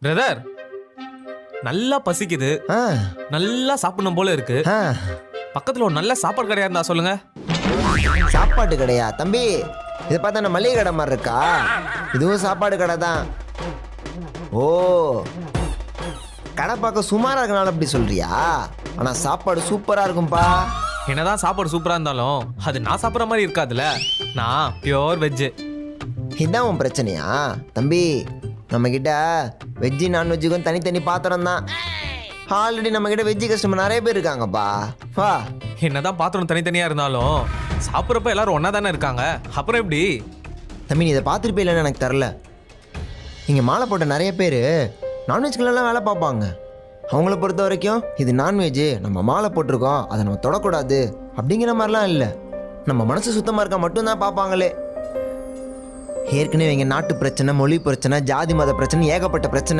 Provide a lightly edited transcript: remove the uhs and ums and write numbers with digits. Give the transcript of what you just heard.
Brother, நல்லா பசிக்குது, ஆ நல்லா சாப்பிடணும் போல இருக்கு. ஆ பக்கத்துல ஒரு நல்ல சாப்பாடு கடையா இருந்தா சொல்லுங்க. சாப்பாட்டு கடையா தம்பி? இதை பார்த்தா நான் மளிகை கடை மாதிரி இருக்கா? இதுவும் சாப்பாடு கடை தான். ஓ, கடை பார்க்க சுமாராக இருக்கனால அப்படி சொல்றியா? ஆனால் சாப்பாடு சூப்பராக இருக்கும்பா. என்னதான் சாப்பாடு சூப்பரா இருந்தாலும் அது நான் சாப்பிட்ற மாதிரி இருக்காதுல்ல. நான் பியோர் வெஜ்ஜு. இதுதான் உன் பிரச்சனையா தம்பி? நம்மக்கிட்ட வெஜ்ஜு நான்வெஜ்ஜுக்கும் தனித்தனி பாத்திரம் தான். ஆல்ரெடி நம்மக்கிட்ட வெஜ்ஜு கஸ்டமர் நிறைய பேர் இருக்காங்கப்பா. வா. என்னதான் பாத்திரம் தனித்தனியா இருந்தாலும் சாப்பிட்றப்ப எல்லாரும் ஒன்னா தானே இருக்காங்க. அப்புறம் எப்படி? தம்பி நீ இதை பார்த்துருப்பே இல்லைன்னு எனக்கு தெரில. இங்கே மாலை போட்ட நிறைய பேர் நான்வெஜ்களெல்லாம் வேலை பார்ப்பாங்க. அவங்கள பொறுத்த வரைக்கும் இது நான்வெஜ்ஜு, நம்ம மாலை போட்டிருக்கோம், அதை நம்ம தொடக்கூடாது அப்படிங்கிற மாதிரிலாம் இல்லை. நம்ம மனசு சுத்தமாக இருக்க மட்டும்தான் பார்ப்பாங்களே. ஏற்கனவே இங்கே நாட்டு பிரச்சனை, மொழி பிரச்சனை, ஜாதி மத பிரச்சனை, ஏகப்பட்ட பிரச்சனை.